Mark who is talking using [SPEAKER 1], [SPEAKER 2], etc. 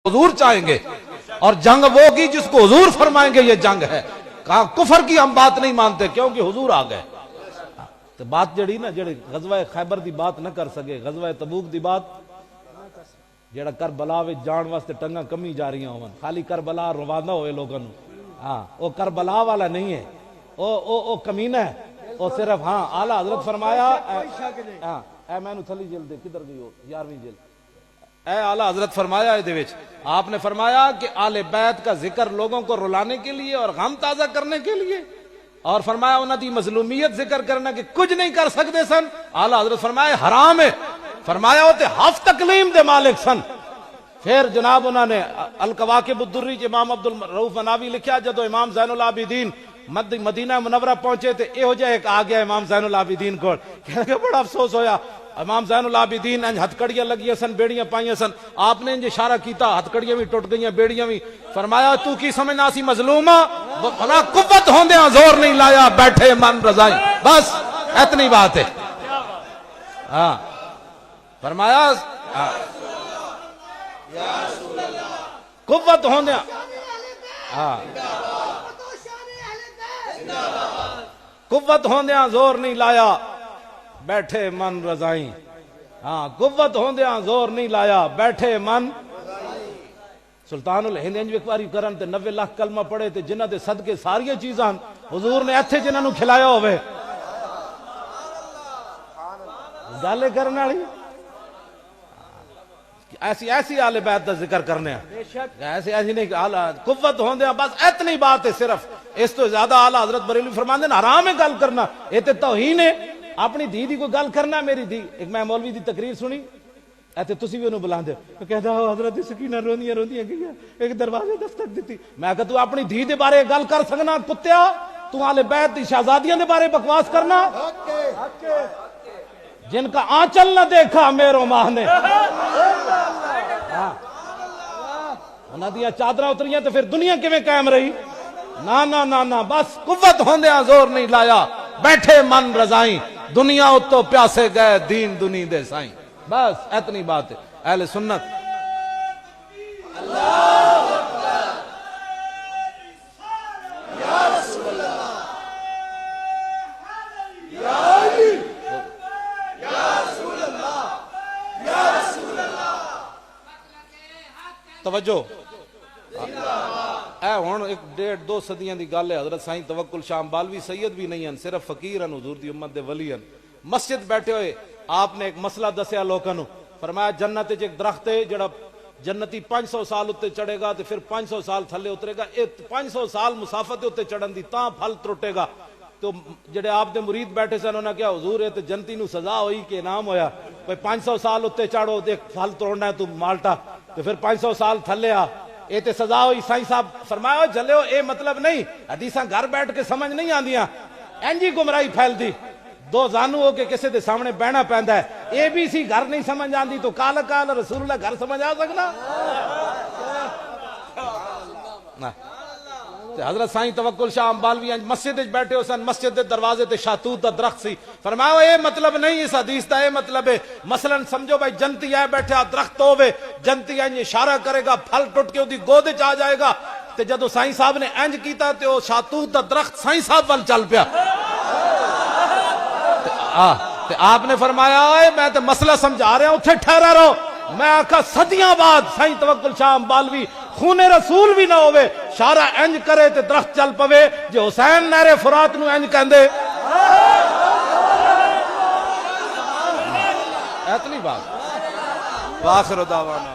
[SPEAKER 1] حضور چاہیں گے، اور جنگ وہ کی جس کو حضور فرمائیں گے یہ جنگ ہے. کہا کفر کی ہم بات نہیں مانتے کیونکہ حضور آ گئے. تو بات جڑی نا جڑے غزوہ خیبر دی بات نہ کر سکے، غزوہ تبوک دی بات جڑا کربلا وچ جان واسطے ٹنگاں کمی جا رہی ہون، خالی کربلا روانہ ہوئے لوگاں نو. ہاں وہ کربلا والا نہیں ہے، او کمینہ ہے. وہ صرف ہاں اعلیٰ حضرت فرمایا ہاں اے میں نو تھلی جلد دے کدھر گئی ہو 11ویں جلد. اے اعلیٰ حضرت فرمایا دے وچ آپ نے فرمایا کہ آل بیت کا ذکر لوگوں کو رلانے کے لیے اور غم تازہ کرنے کے لیے، اور فرمایا انہاں دی مظلومیت ذکر کرنا کہ کچھ نہیں کر سکتے سن. اعلیٰ حضرت فرمایا حرام ہے. فرمایا ہوتے ہف تکلیم دے مالک سن. پھر جناب انہوں نے القواقب الدری امام عبد الرؤف مناوی لکھیا جدو امام زین العابدین مدینہ منورہ پہنچے تے اے ہو جائے ایک آ گیا امام زین العابدین کو، کہنے کہ بڑا افسوس ہویا. امام زین العابدین انج ہتھکڑیاں لگیاں سن، بیڑیاں پائیاں سن. آپ نے انج اشارہ کیتا، ہتھکڑیاں بھی ٹوٹ گئیاں، بیڑیاں بھی. فرمایا تو کی سمجھنا سی مظلومہ، بھلا قوت ہوندیاں زور نہیں لایا، بیٹھے من رضائی. بس اتنی بات ہے. ہاں فرمایا قوت ہوندیاں ہاں قوت ہوندیاں زور نہیں لایا، بیٹھے من رضائی. ہاں قوت ہوندیاں زور نہیں لایا، بیٹھے من. سلطان الہند انج ایک باری کرن تے 90 لاکھ کلمہ پڑھے تے جنہاں دے صدقے ساریاں چیزاں حضور نے ایتھے جنہاں نو کھلایا ہوئے. گالے کرنے والی ایسی آل بیت دا ذکر کرنے ہیں، ایسی نہیں قوت ہوندے. بس اتنی بات ہے، صرف اس تو زیادہ اعلیٰ حضرت بریلوی فرماندے ہیں حرام ہے گل کرنا، یہ تے توہین ہے. اپنی دھی دی کوئی گل کرنا، میری دھی ایک میں مولوی دی تقریر سنی ایتھے تسی بھی انہوں بلاندے ہو، کہتا ہو حضرت سکینہ روندیاں گئیاں، ایک دروازے دستک دیتی. میں کہتا تو اپنی دھی دے بارے گل کر سکنا کتیا، تو آل بیت دی شہزادیاں دے بارے بکواس کرنا. جن کا آنچل نہ دیکھا میرو ماہ نے، انہاں دیاں چادراں اتریاں تو پھر دنیا کیویں قائم رہی؟ نا نا نا نا. بس قوت ہوندیاں زور نہیں لایا، بیٹھے من رضائی. دنیا اتو پیاسے گئے، دین دنی دے سائیں. بس اتنی بات ہے. اہل سنت توجہ اے ہون ایک 1.5-2 صدیاں دی گل ہے. حضرت سائیں توکل شاہ امبالوی سید بھی نہیں ہیں، صرف فقیر ہیں، حضور دی امت دے ولی ہیں. مسجد بیٹھے ہوئے آپ نے ایک مسئلہ دسیا لوگوں نو. فرمایا جنت وچ ایک درخت ہے جڑا جنتی 500 سال اتے چڑھے گا تے پھر 500 سال تھلے اترے گا. 500 سال مسافت اتے چڑھن دی تاں پھل ٹرٹے گا. تو جڑے آپ دے مرید بیٹھے سن انہاں کیا حضور ہے تے جنتی نو سزا ہوئی کہ انعام ہویا؟ بھئی 500 سال اتے چڑھو تے پھل توڑنا ہے تو مالٹا، تو پھر 500 سال تھلے آ، اے تے سزا ہوئی. سائیں صاحب فرمایا جلو اے مطلب نہیں، حدیثاں گھر بیٹھ کے سمجھ نہیں آندیاں، انجی گمراہی پھیل دی. 2 زانو ہو کے کسے دے سامنے بہنا پیندا ہے. اے بی سی گھر نہیں سمجھ آندی تو کال کال رسول اللہ گھر سمجھ آ سکنا؟ حضرت سائیں توکل شاہ امبالوی مسجد بیٹھے ہو سن، مسجد دے دروازے تے شاتوت دا درخت سی. فرمایا اے مطلب نہیں اس حدیث دا، اے مطلب ہے مثلا سمجھو بھائی جنتی آئے بیٹھے درخت ہوئے، جنتی انج اشارہ کرے گا، پھل ٹوٹ کے دی گود وچ آ جائے گا. تے جدو سائیں صاحب نے انج کیتا تے او شاتوت دا درخت سائیں صاحب وال چل پیا. تے آپ نے فرمایا اے میں تے مسئلہ سمجھا رہا ہوں، اتھے ٹھہرا رہو. میں آکھا صدیاں بعد سائیں توکل شاہ امبالوی خون رسول بھی نہ ہوئے، شارہ انج کرے تے درخت چل پوے. جو حسین نہر فرات نو انج کہندے اتنی بات. واخر دعوانا